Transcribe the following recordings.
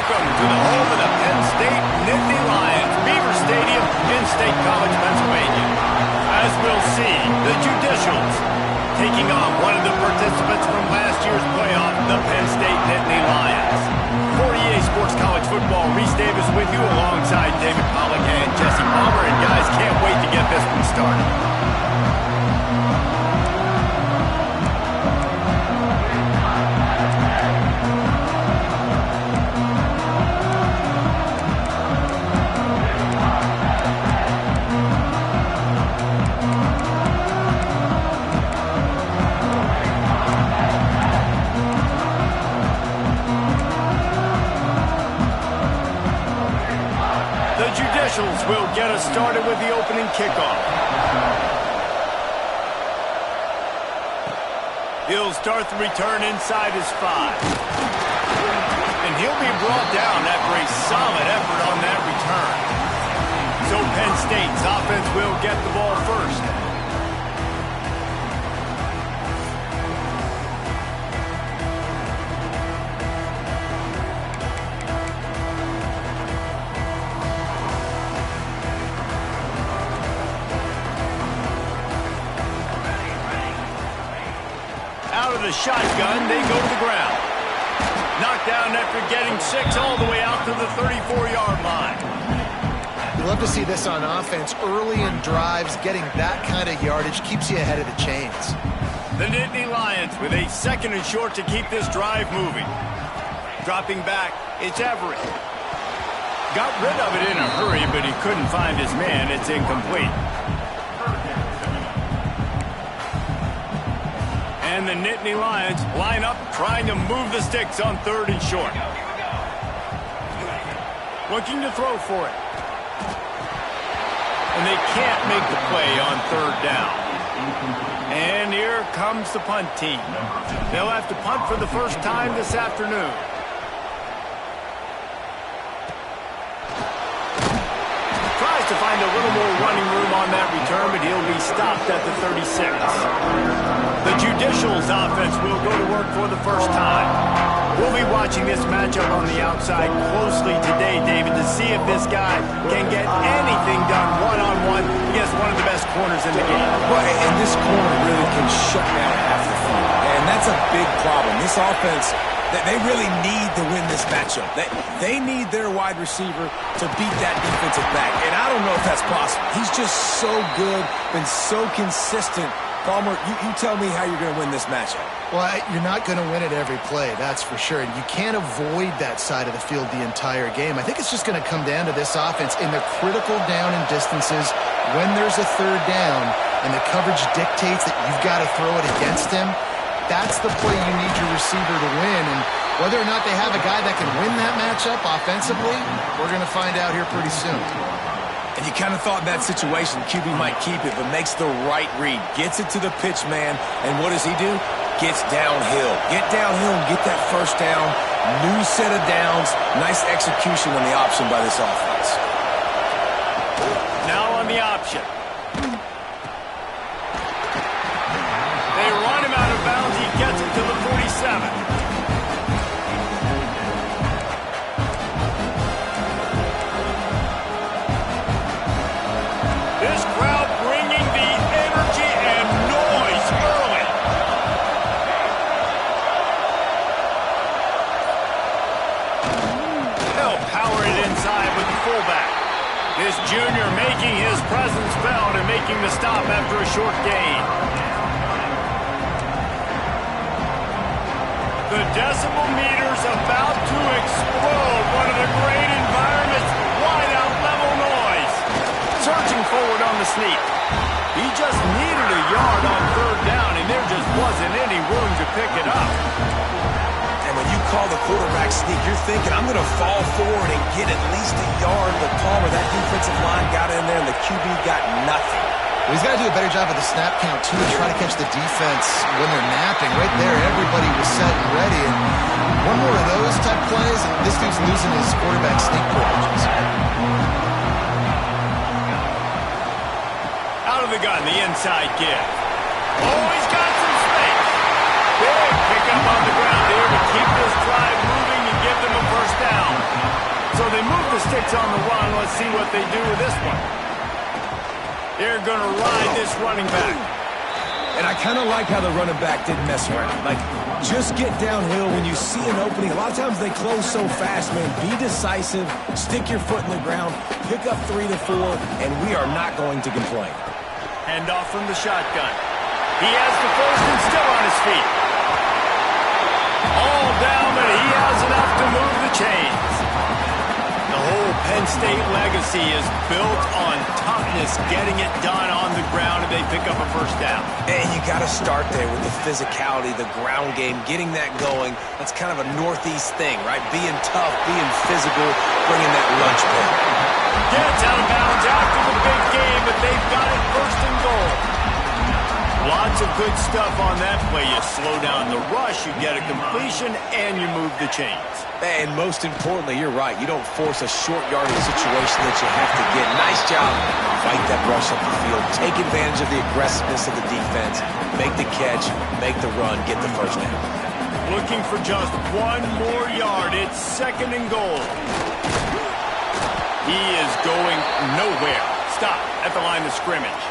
Welcome to the home of the Penn State Nittany Lions, Beaver Stadium in State College, Pennsylvania. As we'll see, the Judicials taking on one of the participants from last year's playoff, the Penn State Nittany Lions. For EA Sports College Football, Reese Davis with you alongside David Pollack and Jesse Palmer. And guys, can't wait to get this one started. Will get us started with the opening kickoff. He'll start the return inside his 5. And he'll be brought down after a solid effort on that return. So Penn State's offense will get the ball first. The shotgun, they go to the ground. Knocked down after getting 6 all the way out to the 34-yard line. You love to see this on offense. Early in drives, getting that kind of yardage keeps you ahead of the chains. The Nittany Lions with a 2nd and short to keep this drive moving. Dropping back, it's Everett. Got rid of it in a hurry, but he couldn't find his man. It's incomplete. And the Nittany Lions line up trying to move the sticks on 3rd and short. Looking to throw for it. And they can't make the play on 3rd down. And here comes the punt team. They'll have to punt for the first time this afternoon. Tries to find a little more running room on that return, but he'll be stopped at the 36. The Judicials offense will go to work for the first time. We'll be watching this matchup on the outside closely today, David, to see if this guy can get anything done one-on-one against one of the best corners in the game. Well, and this corner really can shut down half the field, and that's a big problem. This offense, they really need to win this matchup. They need their wide receiver to beat that defensive back, and I don't know if that's possible. He's just so good, been so consistent. Palmer, you tell me how you're going to win this matchup. Well, you're not going to win it every play, that's for sure. And you can't avoid that side of the field the entire game. I think it's just going to come down to this offense in the critical down and distances when there's a 3rd down and the coverage dictates that you've got to throw it against him. That's the play you need your receiver to win. And whether or not they have a guy that can win that matchup offensively, we're going to find out here pretty soon. And you kind of thought in that situation QB might keep it, but makes the right read. Gets it to the pitch man, and what does he do? Gets downhill. Get downhill and get that first down. New set of downs. Nice execution on the option by this offense. Now on the option. They run him out of bounds. He gets it to the 47. This junior making his presence felt and making the stop after a short gain. The decibel meter's about to explode. One of the great environments, wide out level noise. Searching forward on the sneak. He just needed a yard on 3rd down, and there just wasn't any room to pick it up. And when you call the quarterback sneak, you're thinking, I'm going to fall forward and get at least a yard. But Palmer, that defensive line got in there, and the QB got nothing. Well, he's got to do a better job of the snap count, too, to try to catch the defense when they're napping. Right there, everybody was set and ready. And one more of those type plays, and this dude's losing his quarterback sneak privileges. Out of the gun, the inside give. Oh, he's got some space. Big pickup on the ground here to keep this drive moving and give them a first down. the sticks on the run. Let's see what they do with this one. They're going to ride this running back. And I kind of like how the running back didn't mess around. Like, just get downhill when you see an opening. A lot of times they close so fast, man. Be decisive, stick your foot in the ground, pick up 3 to 4, and we are not going to complain. Hand off from the shotgun. He has the first and still on his feet. All down, but he has enough to move the chains. The whole Penn State legacy is built on toughness, getting it done on the ground, and they pick up a first down. And you got to start there with the physicality, the ground game, getting that going. That's kind of a Northeast thing, right? Being tough, being physical, bringing that lunch pail. Gets out of bounds after the big game, but they've got it first and goal. Lots of good stuff on that play. You slow down the rush, you get a completion, and you move the chains. And most importantly, you're right. You don't force a short yardage situation that you have to get. Nice job. Fight that rush up the field. Take advantage of the aggressiveness of the defense. Make the catch, make the run, get the first down. Looking for just one more yard. It's second and goal. He is going nowhere. Stop at the line of scrimmage.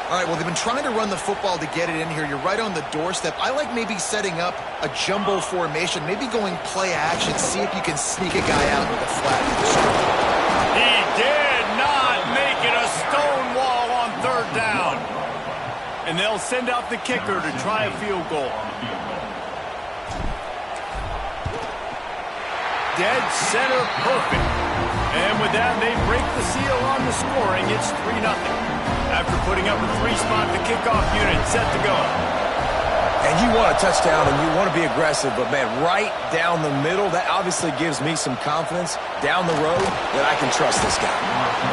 All right, well, they've been trying to run the football to get it in here. You're right on the doorstep. I like maybe setting up a jumbo formation, maybe going play action, see if you can sneak a guy out with a flat. He did not make it a stone wall on third down. And they'll send out the kicker to try a field goal. Dead center perfect. And with that, they break the seal on the scoring. It's 3-0. After putting up a 3-spot, the kickoff unit set to go. And you want a touchdown and you want to be aggressive, but, man, right down the middle, that obviously gives me some confidence down the road that I can trust this guy.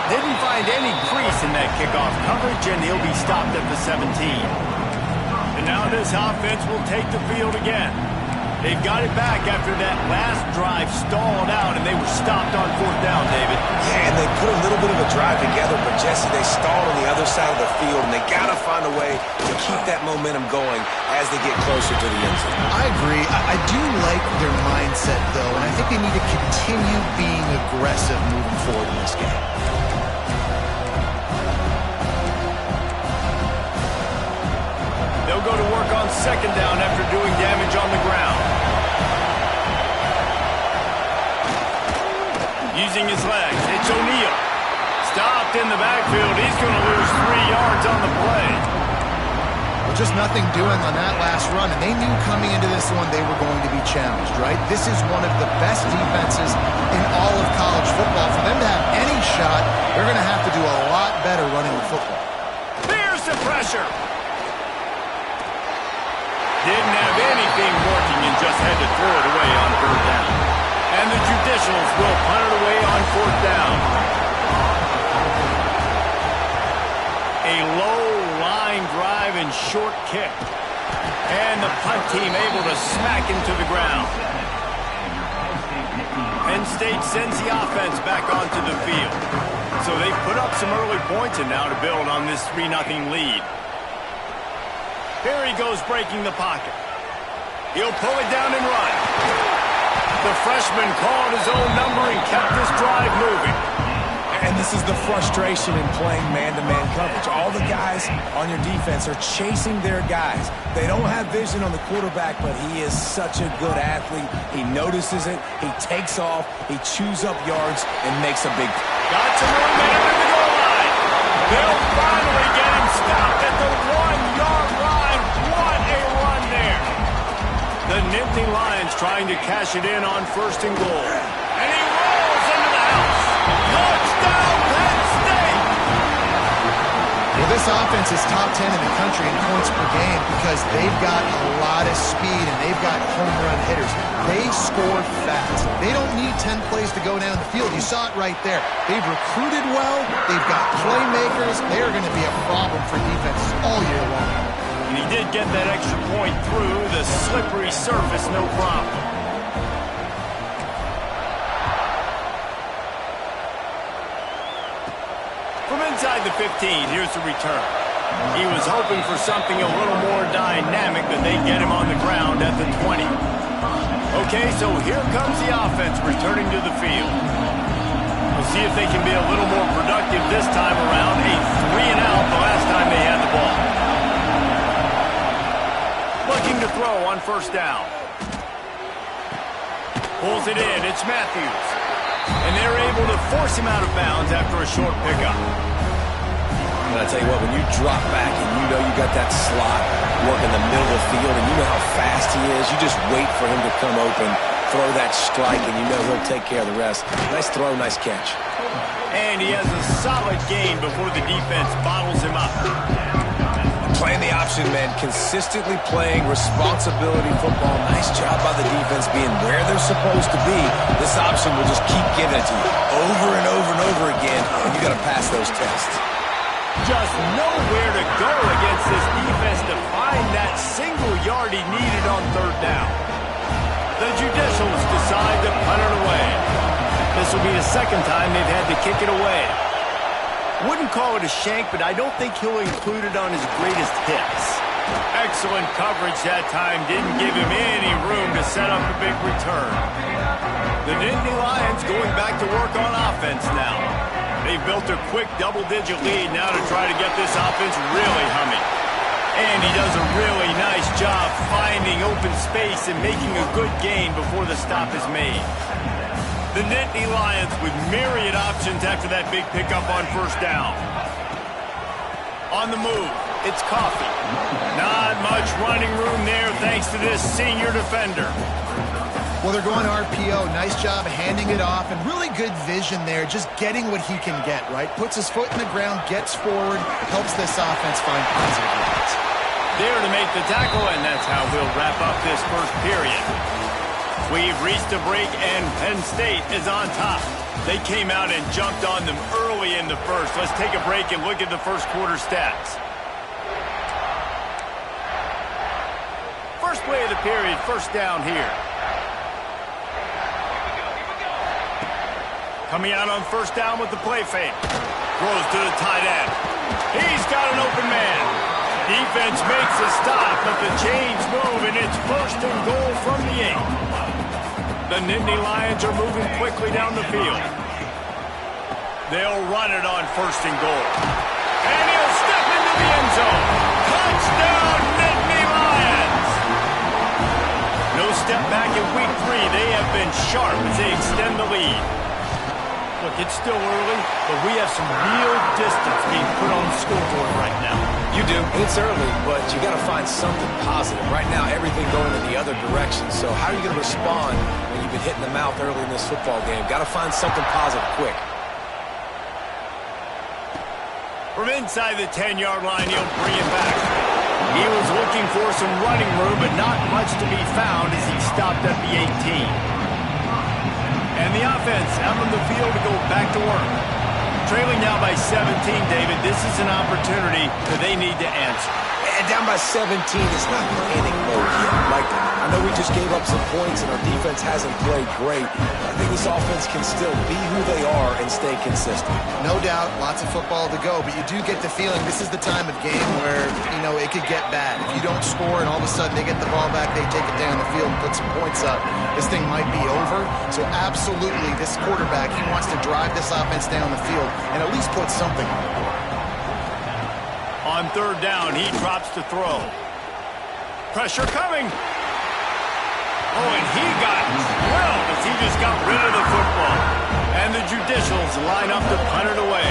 Didn't find any crease in that kickoff coverage, and he'll be stopped at the 17. And now this offense will take the field again. They've got it back after that last drive stalled out, and they were stopped on fourth down, David. Yeah, and they put a little bit of a drive together, but, Jesse, they stalled on the other side of the field, and they got to find a way to keep that momentum going as they get closer to the end zone. I agree. I do like their mindset, though, and I think they need to continue being aggressive moving forward in this game. They'll go to work on second down after doing damage on the ground. Using his legs, it's O'Neal. Stopped in the backfield. He's going to lose 3 yards on the play. Well, just nothing doing on that last run, and they knew coming into this one they were going to be challenged, right? This is one of the best defenses in all of college football. For them to have any shot, they're going to have to do a lot better running the football. Here's the pressure. Didn't have anything working and just had to throw it away on third down. And the Judicials will punt it away on fourth down. A low line drive and short kick. And the punt team able to smack him to the ground. Penn State sends the offense back onto the field. So they put up some early points and now to build on this 3-0 lead. Here he goes breaking the pocket. He'll pull it down and run. The freshman called his own number and kept this drive moving. And this is the frustration in playing man-to-man coverage. All the guys on your defense are chasing their guys. They don't have vision on the quarterback, but he is such a good athlete. He notices it, he takes off, he chews up yards, and makes a big play. Got some momentum at the goal line. They'll finally get him stopped at the 1-yard line. What a run there. The Nittany Lions trying to cash it in on first and goal. And he rolls into the house. Touchdown, Penn State! Well, this offense is top 10 in the country in points per game because they've got a lot of speed and they've got home run hitters. They score fast. They don't need 10 plays to go down the field. You saw it right there. They've recruited well. They've got playmakers. They're going to be a problem for defenses all year long. And he did get that extra point through the slippery surface, no problem. From inside the 15, here's the return. He was hoping for something a little more dynamic, but they get him on the ground at the 20. Okay, so here comes the offense returning to the field. We'll see if they can be a little more productive this time around. A 3-and-out the last time they had the ball. Looking to throw on first down. Pulls it in. It's Matthews. And they're able to force him out of bounds after a short pickup. And I tell you what, when you drop back and you know you got that slot work in the middle of the field and you know how fast he is, you just wait for him to come open, throw that strike, and you know he'll take care of the rest. Nice throw, nice catch. And he has a solid gain before the defense bottles him up. Playing the option, man. Consistently playing responsibility football. Nice job by the defense being where they're supposed to be. This option will just keep giving it to you over and over and over again, and you got to pass those tests. Just nowhere to go against this defense to find that single yard he needed on third down. The Judicials decide to punt it away. This will be the second time they've had to kick it away. Wouldn't call it a shank, but I don't think he'll include it on his greatest hits. Excellent coverage that time. Didn't give him any room to set up a big return. The Nittany Lions going back to work on offense now. They've built a quick double-digit lead now to try to get this offense really humming. And he does a really nice job finding open space and making a good gain before the stop is made. The Nittany Lions with myriad options after that big pickup on first down. On the move, it's Coffee. Not much running room there thanks to this senior defender. Well, they're going RPO. Nice job handing it off, and really good vision there, just getting what he can get, right? Puts his foot in the ground, gets forward, helps this offense find positive yards. There to make the tackle, and that's how we'll wrap up this first period. We've reached a break, and Penn State is on top. They came out and jumped on them early in the first. Let's take a break and look at the first quarter stats. First play of the period, first down here. Coming out on first down with the play fake. Throws to the tight end. He's got an open man. Defense makes a stop, but the chains move, and it's first and goal from the 8. The Nittany Lions are moving quickly down the field. They'll run it on first and goal. And he'll step into the end zone. Touchdown, Nittany Lions! No step back in week 3. They have been sharp as they extend the lead. Look, it's still early, but we have some real distance being put on the scoreboard right now. You do. It's early, but you got to find something positive. Right now, everything going in the other direction. So how are you going to respond when you've been hit in the mouth early in this football game? Got to find something positive quick. From inside the 10-yard line, he'll bring it back. He was looking for some running room, but not much to be found as he stopped at the 18. And the offense out on the field to go back to work. Trailing now by 17, David. This is an opportunity that they need to answer. And down by 17, it's not panic mode yet. Like, I know we just gave up some points and our defense hasn't played great. I think this offense can still be who they are and stay consistent. No doubt, lots of football to go, but you do get the feeling this is the time of game where, you know, it could get bad. If you don't score and all of a sudden they get the ball back, they take it down the field and put some points up, this thing might be over. So absolutely, this quarterback, he wants to drive this offense down the field and at least put something on the board. On third down, he drops to throw. Pressure coming. Oh, and he got drilled as he just got rid of the football. And the Judicials line up to punt it away.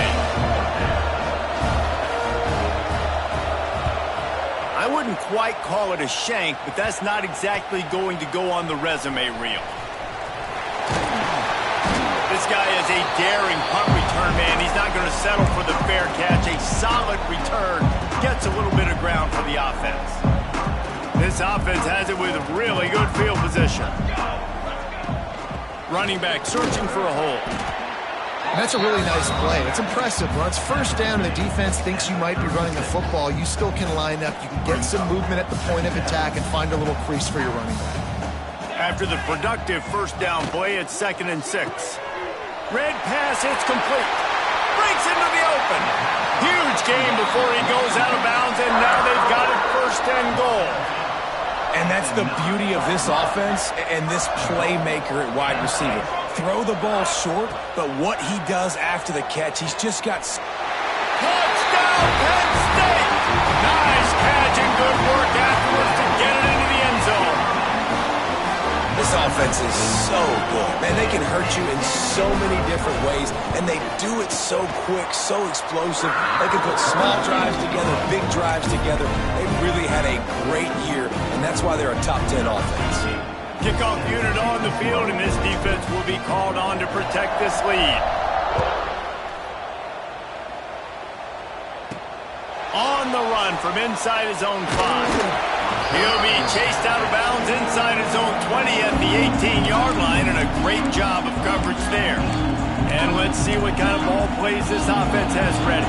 I wouldn't quite call it a shank, but that's not exactly going to go on the resume reel. This guy is a daring punt return man. He's not going to settle for the fair catch. A solid return gets a little bit of ground for the offense. This offense has it with really good field position. Running back searching for a hole. That's a really nice play. It's impressive. When it's first down and the defense thinks you might be running the football, you still can line up. You can get some movement at the point of attack and find a little crease for your running back. After the productive first down play, it's 2nd and 6. Red pass, it's complete. Breaks into the open. Huge gain before he goes out of bounds, and now they've got it 1st and goal. And that's the beauty of this offense and this playmaker at wide receiver. throw the ball short, but what he does after the catch, he's just got... Touchdown, Penn State! Nice catch and good work afterwards to get it into the end zone. This offense is so good. Man, they can hurt you in so many different ways, and they do it so quick, so explosive. They can put small drives together, big drives together. They really had a great year, and that's why they're a top 10 offense. Kickoff unit on the field, and this defense will be called on to protect this lead. On the run from inside his own 5. He'll be chased out of bounds inside his own 20 at the 18-yard line, and a great job of coverage there. And let's see what kind of ball plays this offense has ready.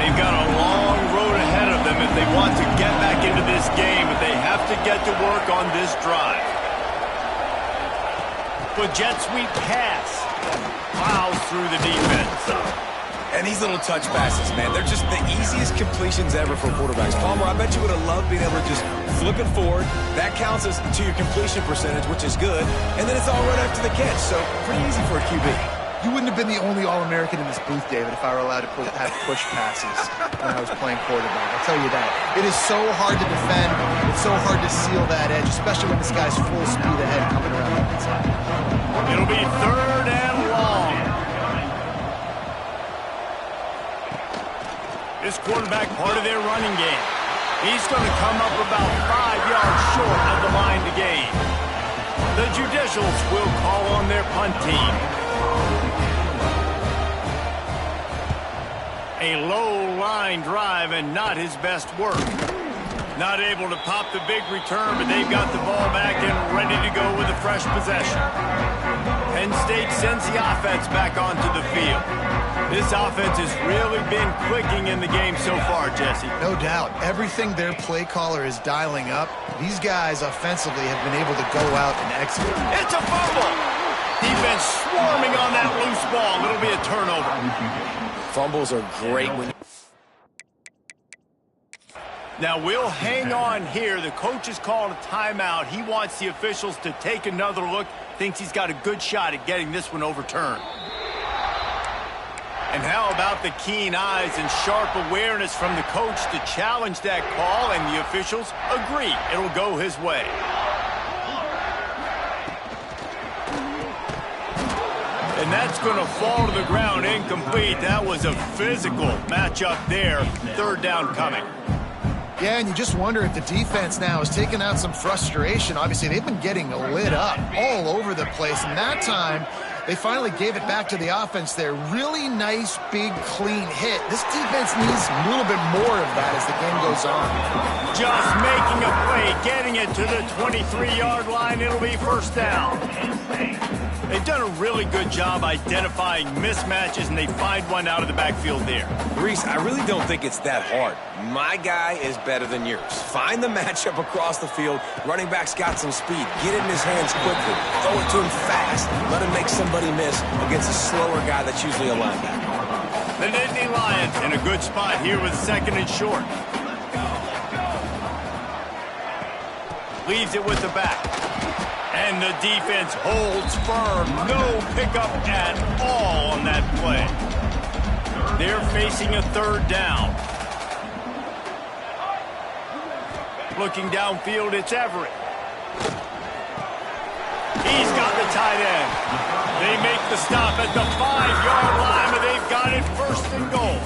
They've got a long road ahead of them if they want to get back into this game, but they have to get to work on this drive. The jet sweep pass plows through the defense. And these little touch passes, man, they're just the easiest completions ever for quarterbacks. Palmer, I bet you would have loved being able to just flip it forward. That counts as to your completion percentage, which is good. And then it's all right after the catch, so pretty easy for a QB. You wouldn't have been the only All-American in this booth, David, if I were allowed to have push passes when I was playing quarterback. I'll tell you that. It is so hard to defend. It's so hard to seal that edge, especially when this guy's full speed ahead coming around the inside. It'll be 3rd and long. This quarterback part of their running game. He's going to come up about 5 yards short of the line to gain. The Judicials will call on their punt team. A low line drive and not his best work. Not able to pop the big return, but they've got the ball back and ready to go with a fresh possession. Penn State sends the offense back onto the field. This offense has really been clicking in the game so far, Jesse. No doubt. Everything their play caller is dialing up, these guys offensively have been able to go out and execute. It's a fumble! Defense swarming on that loose ball. It'll be a turnover. Fumbles are great when... Now, we'll hang on here. The coach has called a timeout. He wants the officials to take another look. Thinks he's got a good shot at getting this one overturned. And how about the keen eyes and sharp awareness from the coach to challenge that call, and the officials agree it'll go his way. And that's going to fall to the ground incomplete. That was a physical matchup there. 3rd down coming. Yeah, and you just wonder if the defense now is taking out some frustration. Obviously, they've been getting lit up all over the place, and that time they finally gave it back to the offense there. Really nice, big, clean hit. This defense needs a little bit more of that as the game goes on. Just making a play, getting it to the 23-yard line. It'll be 1st down. They've done a really good job identifying mismatches, and they find one out of the backfield there. Reese, I really don't think it's that hard. My guy is better than yours. Find the matchup across the field. Running back's got some speed. Get it in his hands quickly. Throw it to him fast. Let him make somebody miss against a slower guy that's usually a linebacker. The Nittany Lions in a good spot here with 2nd and short. Leaves it with the back. And the defense holds firm. No pickup at all on that play. They're facing a 3rd down. Looking downfield, it's Everett. He's got the tight end. They make the stop at the 5-yard line, but they've got it 1st and goal.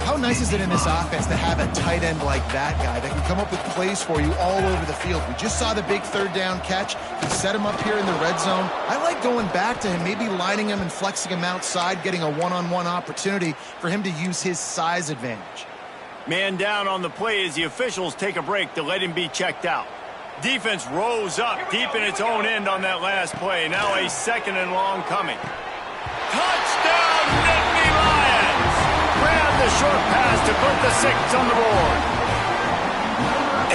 How nice is it in this offense to have a tight end like that guy that can come up with plays for you all over the field? We just saw the big 3rd down catch. He set him up here in the red zone. I like going back to him, maybe lining him and flexing him outside, getting a one-on-one opportunity for him to use his size advantage. Man down on the play as the officials take a break to let him be checked out. Defense rose up deep in its own end on that last play. Now a 2nd and long coming. Touchdown, Nittany Lions! Grab the short pass to put the 6 on the board.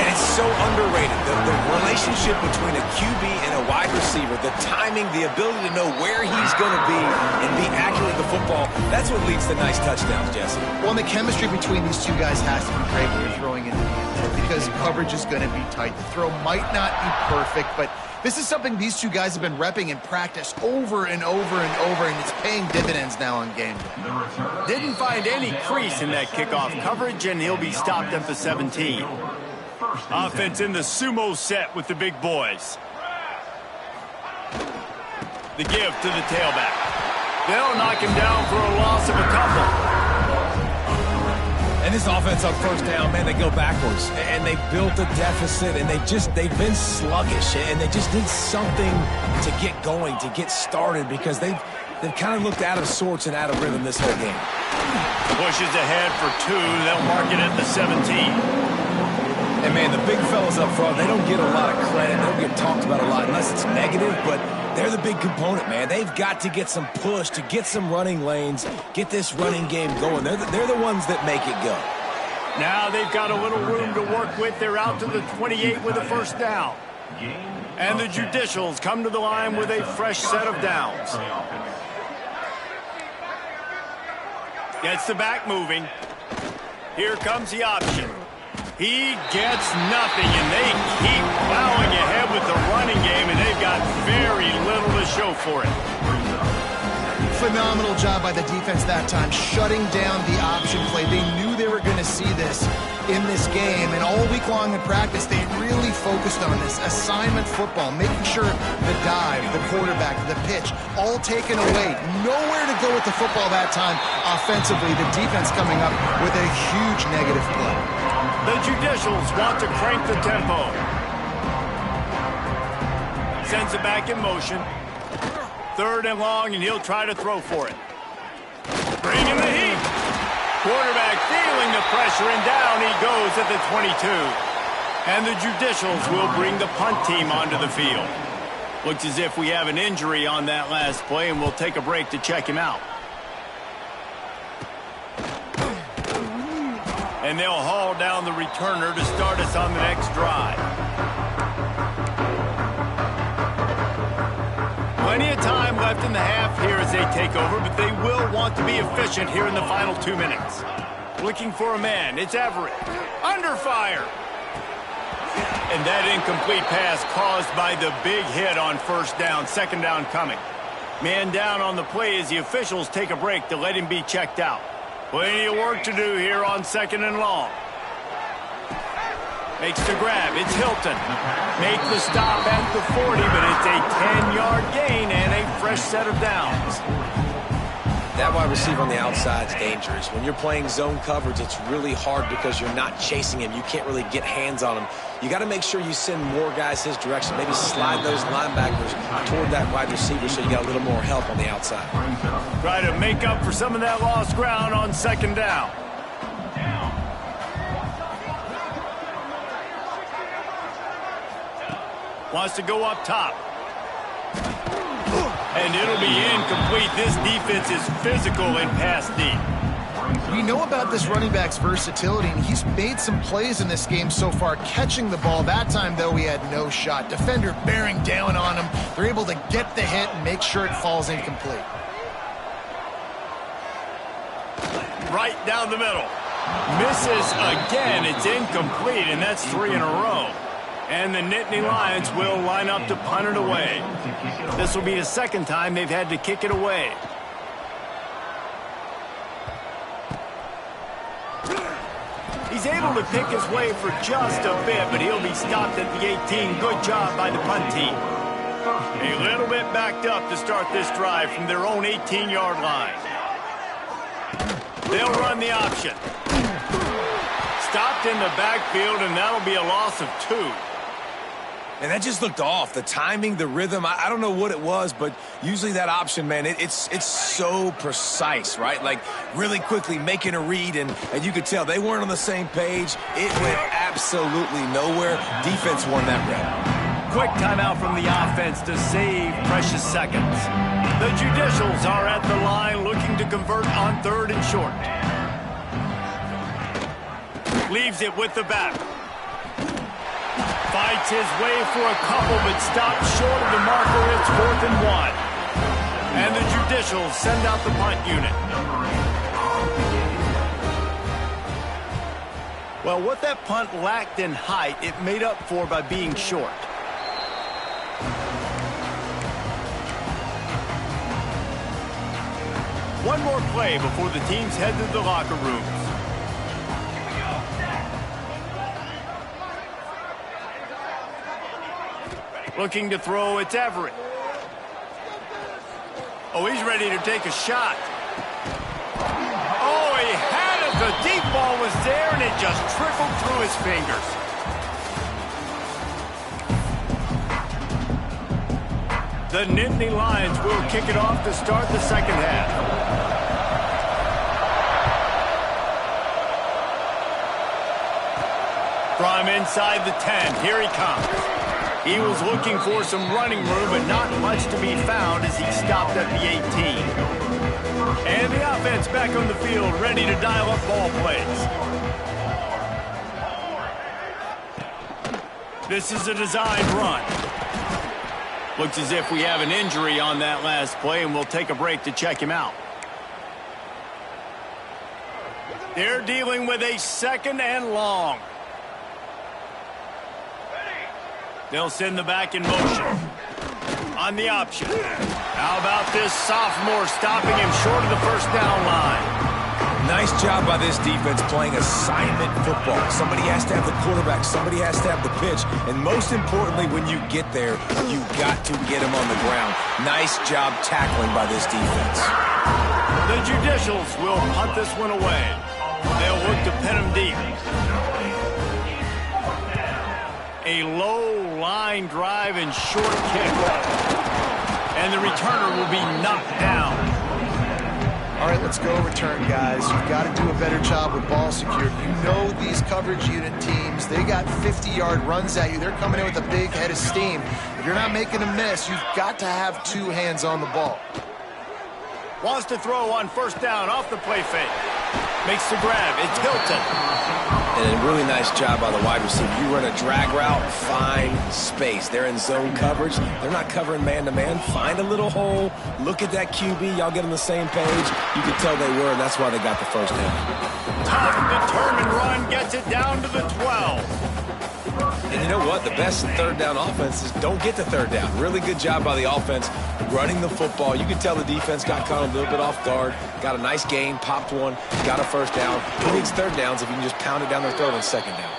And it's so underrated. The relationship between a QB and a wide receiver, the timing, the ability to know where he's going to be and be accurate with the football, that's what leads to nice touchdowns, Jesse. Well, and the chemistry between these two guys has to be great when you're throwing into the end zone because coverage is going to be tight. The throw might not be perfect, but this is something these two guys have been repping in practice over and over and over, and it's paying dividends now on game day. Didn't find any crease in that kickoff coverage, and he'll be stopped at the 17. Offense in the sumo set with the big boys. The give to the tailback. They'll knock him down for a loss of a couple. And this offense on first down, man, they go backwards. And they built a deficit, and they've been sluggish. And they just need something to get going, to get started, because they've kind of looked out of sorts and out of rhythm this whole game. Pushes ahead for 2. They'll mark it at the 17. And, man, the big fellas up front, they don't get a lot of credit. They don't get talked about a lot unless it's negative, but they're the big component, man. They've got to get some push, to get some running lanes, get this running game going. They're the ones that make it go. Now they've got a little room to work with. They're out to the 28 with a first down. And the Judicials come to the line with a fresh set of downs. Gets the back moving. Here comes the option. He gets nothing, and they keep plowing ahead with the running game, and they've got very little to show for it. Phenomenal job by the defense that time, shutting down the option play. They knew they were going to see this in this game, and all week long in practice, they really focused on this assignment football, making sure the dive, the quarterback, the pitch, all taken away. Nowhere to go with the football that time offensively. The defense coming up with a huge negative play. The Judicials want to crank the tempo. Sends it back in motion. 3rd and long, and he'll try to throw for it. Bringing the heat. Quarterback feeling the pressure, and down he goes at the 22. And the Judicials will bring the punt team onto the field. Looks as if we have an injury on that last play, and we'll take a break to check him out. And they'll haul down the returner to start us on the next drive. Plenty of time left in the half here as they take over, but they will want to be efficient here in the final 2 minutes. Looking for a man. It's Everett. Under fire. And that incomplete pass caused by the big hit on first down. 2nd down coming. Man down on the play as the officials take a break to let him be checked out. Plenty of work to do here on 2nd and long. Makes the grab. It's Hilton. Make the stop at the 40, but it's a 10-yard gain and a fresh set of downs. That wide receiver on the outside is dangerous. When you're playing zone coverage, it's really hard because you're not chasing him. You can't really get hands on him. You got to make sure you send more guys his direction. Maybe slide those linebackers toward that wide receiver so you got a little more help on the outside. Try to make up for some of that lost ground on 2nd down. Wants to go up top. And it'll be incomplete. This defense is physical and pass deep. We know about this running back's versatility, and he's made some plays in this game so far, catching the ball. That time, though, he had no shot. Defender bearing down on him. They're able to get the hit and make sure it falls incomplete. Right down the middle. Misses again. It's incomplete, and that's 3 in a row. And the Nittany Lions will line up to punt it away. This will be the 2nd time they've had to kick it away. He's able to pick his way for just a bit, but he'll be stopped at the 18. Good job by the punt team. A little bit backed up to start this drive from their own 18-yard line. They'll run the option. Stopped in the backfield, and that'll be a loss of 2. And that just looked off. The timing, the rhythm, I don't know what it was, but usually that option, man, it's so precise, right? Like really quickly making a read, and you could tell they weren't on the same page. It went absolutely nowhere. Defense won that rep. Quick timeout from the offense to save precious seconds. The Judicials are at the line looking to convert on 3rd and short. Leaves it with the back. Fights his way for a couple, but stops short of the marker. It's 4th and 1. And the Judicials send out the punt unit. Well, what that punt lacked in height, it made up for by being short. One more play before the teams head to the locker rooms. Looking to throw, it's Everett. Oh, he's ready to take a shot. Oh, he had it. The deep ball was there, and it just trickled through his fingers. The Nittany Lions will kick it off to start the second half. From inside the 10, here he comes. He was looking for some running room, but not much to be found as he stopped at the 18. And the offense back on the field, ready to dial up ball plays. This is a designed run. Looks as if we have an injury on that last play, and we'll take a break to check him out. They're dealing with a 2nd and long. They'll send the back in motion. On the option. How about this sophomore stopping him short of the first down line? Nice job by this defense playing assignment football. Somebody has to have the quarterback. Somebody has to have the pitch. And most importantly, when you get there, you've got to get him on the ground. Nice job tackling by this defense. The Judicials will punt this one away. They'll look to pin him deep. A low line drive and short kick. And the returner will be knocked down. All right, let's go return, guys. You've got to do a better job with ball security. You know these coverage unit teams, they got 50-yard runs at you. They're coming in with a big head of steam. If you're not making a miss, you've got to have 2 hands on the ball. Wants to throw on first down off the play fake. Makes the grab. It's Hilton. And a really nice job by the wide receiver. You run a drag route, find space. They're in zone coverage. They're not covering man-to-man. Find a little hole. Look at that QB. Y'all get on the same page. You can tell they were, and that's why they got the first down. Tough, determined run gets it down to the 12. And you know what? The best 3rd down offenses don't get to 3rd down. Really good job by the offense running the football. You can tell the defense got caught a little bit off guard. Got a nice gain, popped one, got a first down. Who needs 3rd downs if you can just pound it down their throat on 2nd down?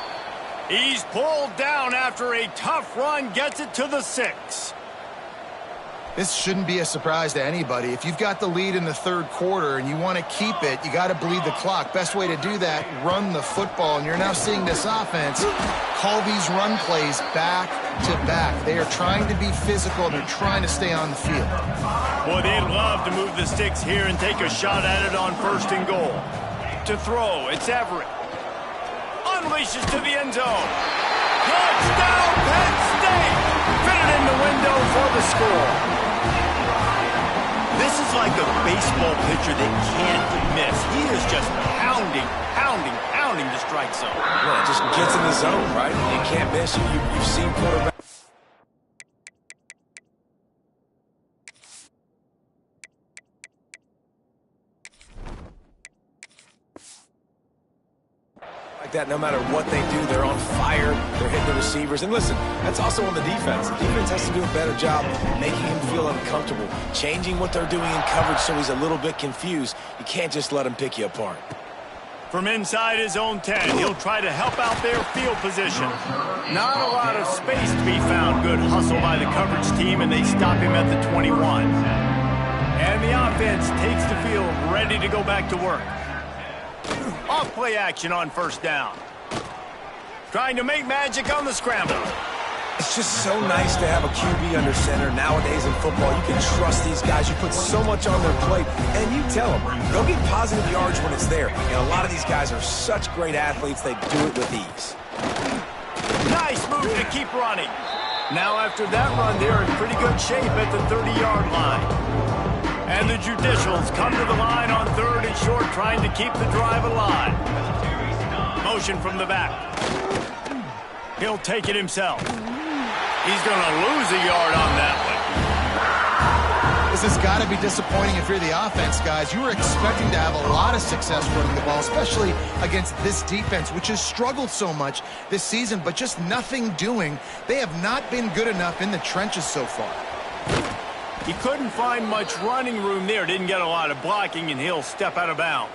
He's pulled down after a tough run, gets it to the 6. This shouldn't be a surprise to anybody. If you've got the lead in the 3rd quarter and you want to keep it, you got to bleed the clock. Best way to do that, run the football. And you're now seeing this offense call these run plays back to back. They are trying to be physical, and they're trying to stay on the field. Boy, they'd love to move the sticks here and take a shot at it on 1st and goal. To throw, it's Everett. Unleashes to the end zone. Touchdown, Penn State! Fitted in the window for the score. This is like a baseball pitcher that can't miss. He is just pounding the strike zone. Yeah, just gets in the zone, right? You can't miss. You've seen quarterbacks. That no matter what they do, they're on fire, they're hitting the receivers. And listen, that's also on the defense. The defense has to do a better job making him feel uncomfortable, changing what they're doing in coverage so he's a little bit confused. You can't just let him pick you apart. From inside his own 10, he'll try to help out their field position. Not a lot of space to be found. Good hustle by the coverage team, and they stop him at the 21. And the offense takes the field, ready to go back to work. Off play action on first down. Trying to make magic on the scramble. It's just so nice to have a QB under center. Nowadays in football, you can trust these guys. You put so much on their plate, and you tell them, go get positive yards when it's there. And a lot of these guys are such great athletes, they do it with ease. Nice move to keep running. Now after that run, they're in pretty good shape at the 30-yard line. And the Judicials come to the line on 3rd and short, trying to keep the drive alive. Motion from the back. He'll take it himself. He's going to lose a yard on that one. This has got to be disappointing if you're the offense, guys. You were expecting to have a lot of success running the ball, especially against this defense, which has struggled so much this season, but just nothing doing. They have not been good enough in the trenches so far. He couldn't find much running room there. Didn't get a lot of blocking, and he'll step out of bounds.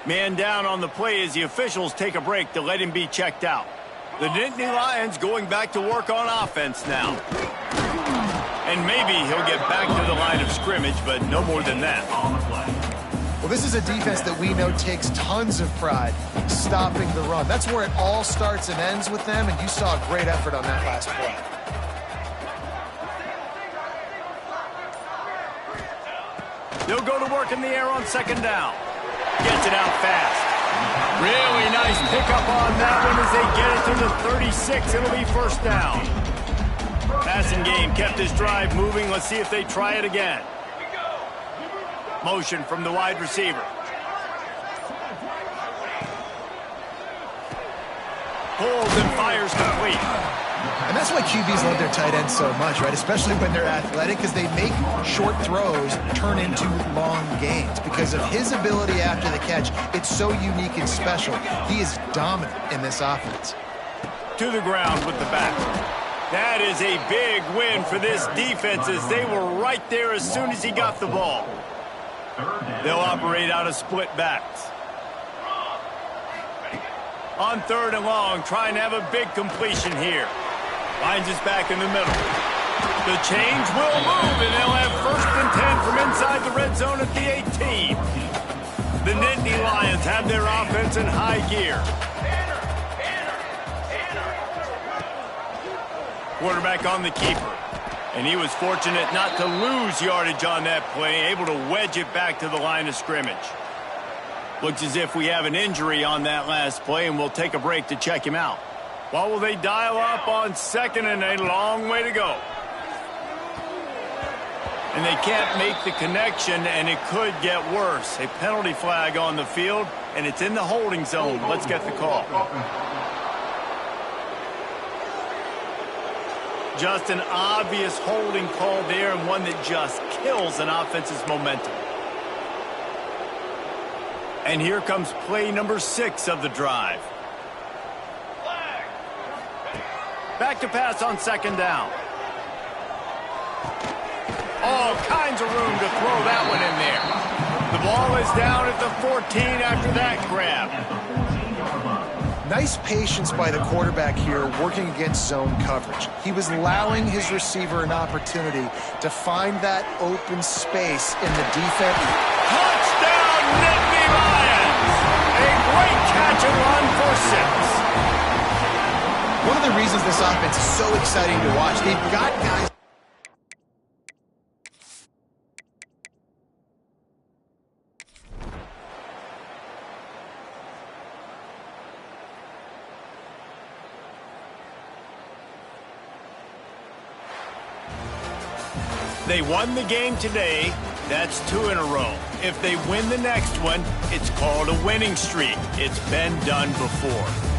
Man down on the play as the officials take a break to let him be checked out. The Nittany Lions going back to work on offense now. And maybe he'll get back to the line of scrimmage, but no more than that. Well, this is a defense that we know takes tons of pride stopping the run. That's where it all starts and ends with them, and you saw a great effort on that last play. They'll go to work in the air on second down. Gets it out fast. Really nice pickup on that one as they get it to the 36. It'll be first down. Passing game kept his drive moving. Let's see if they try it again. Motion from the wide receiver. Pulls and fires complete. And that's why QBs love their tight ends so much, right? Especially when they're athletic, because they make short throws turn into long gains. Because of his ability after the catch, it's so unique and special. He is dominant in this offense. To the ground with the back. That is a big win for this defense as they were right there as soon as he got the ball. They'll operate out of split backs. On third and long, trying to have a big completion here. Finds us back in the middle. The change will move, and they'll have first and 10 from inside the red zone at the 18. The Nittany Lions have their offense in high gear. Quarterback on the keeper. And he was fortunate not to lose yardage on that play, able to wedge it back to the line of scrimmage. Looks as if we have an injury on that last play, and we'll take a break to check him out. What will they dial up on second, and a long way to go? And they can't make the connection, and it could get worse. A penalty flag on the field, and it's in the holding zone. Let's get the call. Just an obvious holding call there, and one that just kills an offense's momentum. And here comes play number 6 of the drive. Back to pass on second down. All kinds of room to throw that one in there. The ball is down at the 14 after that grab. Nice patience by the quarterback here working against zone coverage. He was allowing his receiver an opportunity to find that open space in the defense. Touchdown, Nittany Lions! A great catch and run for 6. One of the reasons this offense is so exciting to watch, they've got guys. They won the game today. That's 2 in a row. If they win the next one, it's called a winning streak. It's been done before.